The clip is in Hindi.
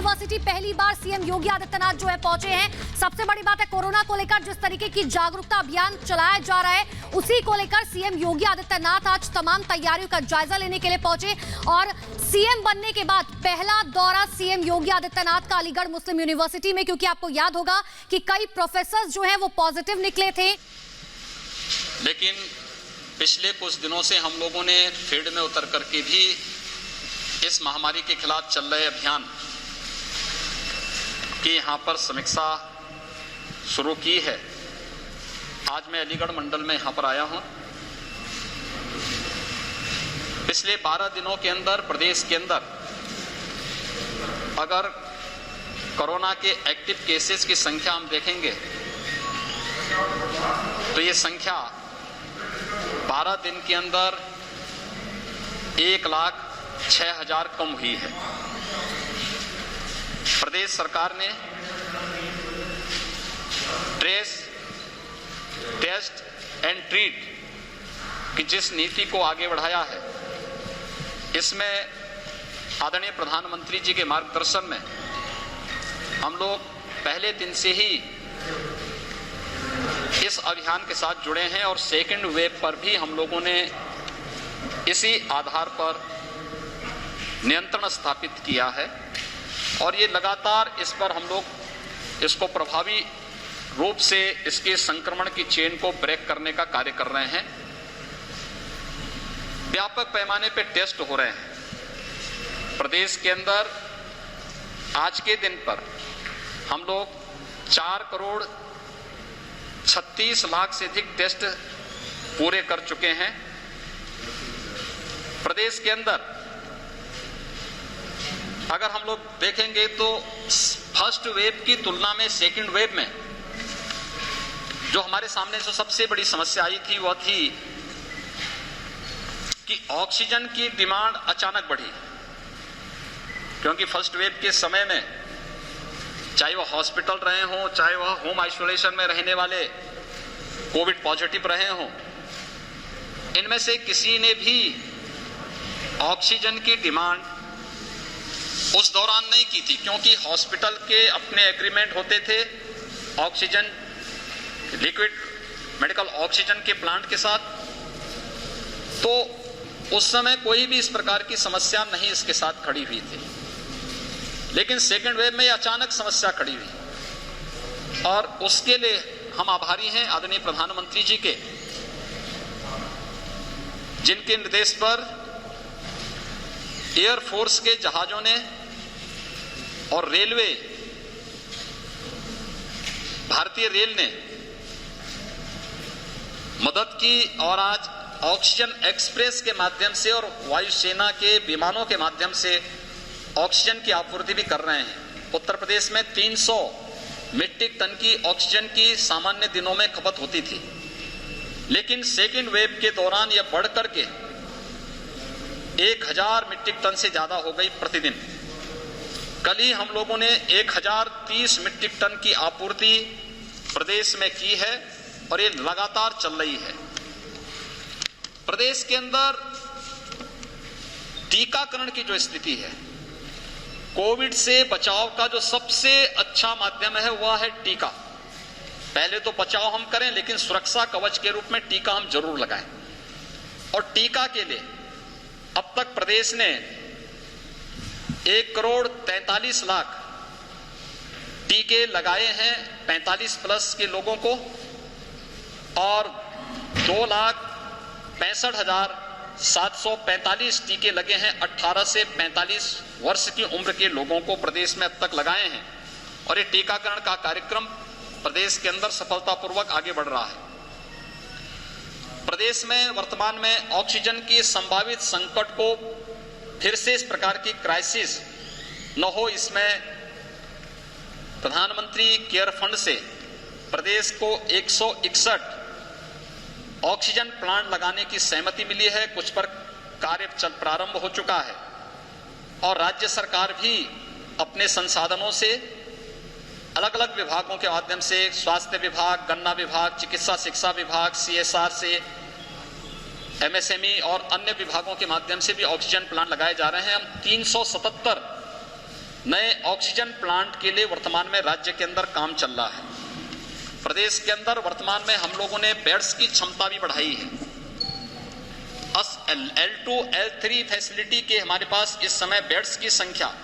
यूनिवर्सिटी पहली बार सीएम योगी आदित्यनाथ जो है पहुंचे हैं। सबसे बड़ी बात है कोरोना को लेकर जिस तरीके की जागरूकता अभियान चलाया जा रहा है उसी को लेकर सीएम योगी आदित्यनाथ आज तमाम तैयारियों का जायजा लेने के लिए पहुंचे और सीएम बनने के बाद पहला दौरा सीएम योगी आदित्यनाथ का अलीगढ़ मुस्लिम यूनिवर्सिटी में, क्योंकि आपको याद होगा कि कई प्रोफेसर जो हैं वो पॉजिटिव निकले थे। लेकिन पिछले कुछ दिनों से हम लोगों ने फील्ड में उतर करके भी इस महामारी के खिलाफ चल रहे अभियान की यहाँ पर समीक्षा शुरू की है। आज मैं अलीगढ़ मंडल में यहाँ पर आया हूँ। पिछले 12 दिनों के अंदर प्रदेश के अंदर अगर कोरोना के एक्टिव केसेस की संख्या हम देखेंगे तो ये संख्या 12 दिन के अंदर 1,06,000 कम हुई है। प्रदेश सरकार ने ट्रेस, टेस्ट एंड ट्रीट की जिस नीति को आगे बढ़ाया है, इसमें आदरणीय प्रधानमंत्री जी के मार्गदर्शन में हम लोग पहले दिन से ही इस अभियान के साथ जुड़े हैं और सेकेंड वेव पर भी हम लोगों ने इसी आधार पर नियंत्रण स्थापित किया है और ये लगातार इस पर हम लोग इसको प्रभावी रूप से इसके संक्रमण की चेन को ब्रेक करने का कार्य कर रहे हैं। व्यापक पैमाने पे टेस्ट हो रहे हैं। प्रदेश के अंदर आज के दिन पर हम लोग 4 करोड़ 36 लाख से अधिक टेस्ट पूरे कर चुके हैं। प्रदेश के अंदर अगर हम लोग देखेंगे तो फर्स्ट वेव की तुलना में सेकंड वेव में जो हमारे सामने जो सबसे बड़ी समस्या आई थी वह थी कि ऑक्सीजन की डिमांड अचानक बढ़ी, क्योंकि फर्स्ट वेव के समय में चाहे वह हॉस्पिटल रहे हों, चाहे वह होम आइसोलेशन में रहने वाले कोविड पॉजिटिव रहे हों, इनमें से किसी ने भी ऑक्सीजन की डिमांड उस दौरान नहीं की थी, क्योंकि हॉस्पिटल के अपने एग्रीमेंट होते थे ऑक्सीजन लिक्विड मेडिकल ऑक्सीजन के प्लांट के साथ। तो उस समय कोई भी इस प्रकार की समस्या नहीं इसके साथ खड़ी हुई थी। लेकिन सेकेंड वेव में अचानक समस्या खड़ी हुई और उसके लिए हम आभारी हैं आदरणीय प्रधानमंत्री जी के, जिनके निर्देश पर एयरफोर्स के जहाजों ने और रेलवे, भारतीय रेल ने मदद की और आज ऑक्सीजन एक्सप्रेस के माध्यम से और वायुसेना के विमानों के माध्यम से ऑक्सीजन की आपूर्ति भी कर रहे हैं। उत्तर प्रदेश में 300 मीट्रिक टन की ऑक्सीजन की सामान्य दिनों में खपत होती थी, लेकिन सेकेंड वेव के दौरान यह बढ़ करके 1000 मीट्रिक टन से ज्यादा हो गई प्रतिदिन। कल ही हम लोगों ने 1030 मीट्रिक टन की आपूर्ति प्रदेश में की है और ये लगातार चल रही है। प्रदेश के अंदर टीकाकरण की जो स्थिति है, कोविड से बचाव का जो सबसे अच्छा माध्यम है वह है टीका। पहले तो बचाव हम करें, लेकिन सुरक्षा कवच के रूप में टीका हम जरूर लगाएं। और टीका के लिए अब तक प्रदेश ने 1 करोड़ 43 लाख टीके लगाए हैं 45 प्लस के लोगों को और 2,65,745 टीके लगे हैं 18 से 45 वर्ष की उम्र के लोगों को प्रदेश में अब तक लगाए हैं और ये टीकाकरण का कार्यक्रम प्रदेश के अंदर सफलतापूर्वक आगे बढ़ रहा है। प्रदेश में वर्तमान में ऑक्सीजन की संभावित संकट को फिर से इस प्रकार की क्राइसिस न हो, इसमें प्रधानमंत्री केयर फंड से प्रदेश को 161 ऑक्सीजन प्लांट लगाने की सहमति मिली है। कुछ पर कार्य प्रारंभ हो चुका है और राज्य सरकार भी अपने संसाधनों से अलग अलग विभागों के माध्यम से, स्वास्थ्य विभाग, गन्ना विभाग, चिकित्सा शिक्षा विभाग, CSR से, MSME और अन्य विभागों के माध्यम से भी ऑक्सीजन प्लांट लगाए जा रहे हैं। हम 377 नए ऑक्सीजन प्लांट के लिए वर्तमान में राज्य के अंदर काम चल रहा है। प्रदेश के अंदर वर्तमान में हम लोगों ने बेड्स की क्षमता भी बढ़ाई है। L2, L3 फैसिलिटी के हमारे पास इस समय बेड्स की संख्या